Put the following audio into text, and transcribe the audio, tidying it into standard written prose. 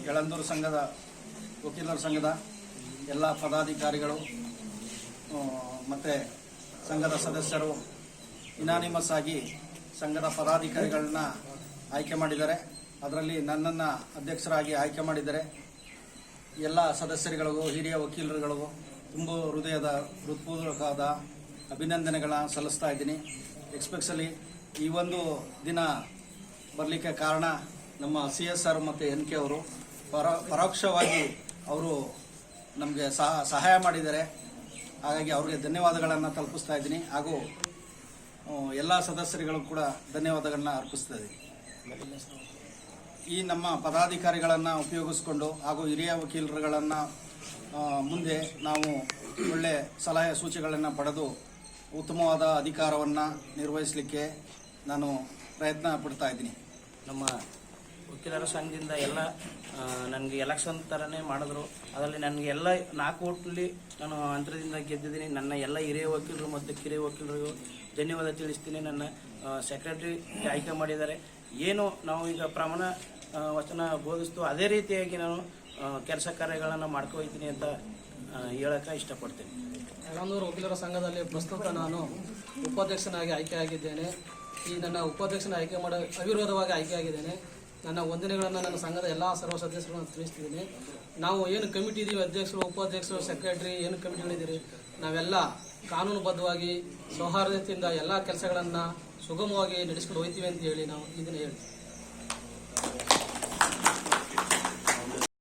ಯಳಂದೂರು ಸಂಘದ ವಕೀಲರ ಸಂಘದ ಎಲ್ಲ ಪದಾಧಿಕಾರಿಗಳು ಮತ್ತು ಸಂಘದ ಸದಸ್ಯರು ಇನಾನಿಮಸ್ ಆಗಿ ಸಂಘದ ಪದಾಧಿಕಾರಿಗಳನ್ನ ಆಯ್ಕೆ ಮಾಡಿದ್ದಾರೆ. ಅದರಲ್ಲಿ ನನ್ನನ್ನು ಅಧ್ಯಕ್ಷರಾಗಿ ಆಯ್ಕೆ ಮಾಡಿದ್ದಾರೆ. ಎಲ್ಲ ಸದಸ್ಯರುಗಳಿಗೂ ಹಿರಿಯ ವಕೀಲರುಗಳಿಗೂ ತುಂಬ ಹೃತ್ಪೂರ್ವಕವಾದ ಅಭಿನಂದನೆಗಳನ್ನ ಸಲ್ಲಿಸ್ತಾ ಇದ್ದೀನಿ. ಎಸ್ಪೆಷಲಿ ಈ ಒಂದು ದಿನ ಬರಲಿಕ್ಕೆ ಕಾರಣ ನಮ್ಮ CSR ಮತ್ತು NK ಅವರು ಪರೋಕ್ಷವಾಗಿ ಅವರು ನಮಗೆ ಸಹಾಯ ಮಾಡಿದ್ದಾರೆ. ಹಾಗಾಗಿ ಅವರಿಗೆ ಧನ್ಯವಾದಗಳನ್ನು ತಲುಪಿಸ್ತಾ ಇದ್ದೀನಿ. ಹಾಗೂ ಎಲ್ಲ ಸದಸ್ಯರುಗಳು ಕೂಡ ಧನ್ಯವಾದಗಳನ್ನ ಅರ್ಪಿಸ್ತಾ ಇದ್ದೀನಿ. ಈ ನಮ್ಮ ಪದಾಧಿಕಾರಿಗಳನ್ನು ಉಪಯೋಗಿಸಿಕೊಂಡು ಹಾಗೂ ಹಿರಿಯ ವಕೀಲರುಗಳನ್ನು ಮುಂದೆ ನಾವು ಒಳ್ಳೆ ಸಲಹೆ ಸೂಚನೆಗಳನ್ನು ಪಡೆದು ಉತ್ತಮವಾದ ಅಧಿಕಾರವನ್ನು ನಿರ್ವಹಿಸಲಿಕ್ಕೆ ನಾನು ಪ್ರಯತ್ನ ಪಡ್ತಾ ಇದ್ದೀನಿ. ನಮ್ಮ ವಕೀಲರ ಸಂಘದಿಂದ ಎಲ್ಲ ನನಗೆ ಎಲೆಕ್ಷನ್ ಥರನೇ ಮಾಡಿದ್ರು. ಅದರಲ್ಲಿ ನನಗೆ ಎಲ್ಲ 4 ಓಟ್ನಲ್ಲಿ ನಾನು ಅಂತರದಿಂದ ಗೆದ್ದಿದ್ದೀನಿ. ನನ್ನ ಎಲ್ಲ ಹಿರಿಯ ವಕೀಲರು ಮತ್ತು ಕಿರಿಯ ವಕೀಲರಿಗೂ ಧನ್ಯವಾದ ತಿಳಿಸ್ತೀನಿ. ನನ್ನ ಸೆಕ್ರೆಟರಿ ಆಯ್ಕೆ ಮಾಡಿದ್ದಾರೆ. ಏನು ನಾವು ಈಗ ಪ್ರಮಾಣ ವಚನ ಬೋಧಿಸ್ತು ಅದೇ ರೀತಿಯಾಗಿ ನಾನು ಕೆಲಸ ಕಾರ್ಯಗಳನ್ನು ಮಾಡ್ಕೊಳ್ತೀನಿ ಅಂತ ಹೇಳೋಕ್ಕೆ ಇಷ್ಟಪಡ್ತೀನಿ. ಯಳಂದೂರು ವಕೀಲರ ಸಂಘದಲ್ಲಿ ಪ್ರಸ್ತುತ ನಾನು ಉಪಾಧ್ಯಕ್ಷನಾಗಿ ಆಯ್ಕೆಯಾಗಿದ್ದೇನೆ. ಈ ನನ್ನ ಉಪಾಧ್ಯಕ್ಷನ ಆಯ್ಕೆ ಅವಿರೋಧವಾಗಿ ಆಯ್ಕೆಯಾಗಿದ್ದೇನೆ. ನನ್ನ ವಂದನೆಗಳನ್ನು ನನ್ನ ಸಂಘದ ಎಲ್ಲ ಸರ್ವ ಸದಸ್ಯರನ್ನು ತಿಳಿಸ್ತಿದ್ದೀನಿ. ನಾವು ಏನು ಕಮಿಟಿ ಇದ್ದೀವಿ, ಅಧ್ಯಕ್ಷರು, ಉಪಾಧ್ಯಕ್ಷರು, ಸೆಕ್ರೆಟರಿ ಏನು ಕಮಿಟಿಗಳಿದ್ದೀರಿ, ನಾವೆಲ್ಲ ಕಾನೂನುಬದ್ಧವಾಗಿ ಸೌಹಾರ್ದತೆಯಿಂದ ಎಲ್ಲ ಕೆಲಸಗಳನ್ನು ಸುಗಮವಾಗಿ ನಡೆಸ್ಕೊಂಡು ಹೋಗ್ತೀವಿ ಅಂತ ಹೇಳಿ ನಾವು ಇದನ್ನು ಹೇಳ್ತೀವಿ.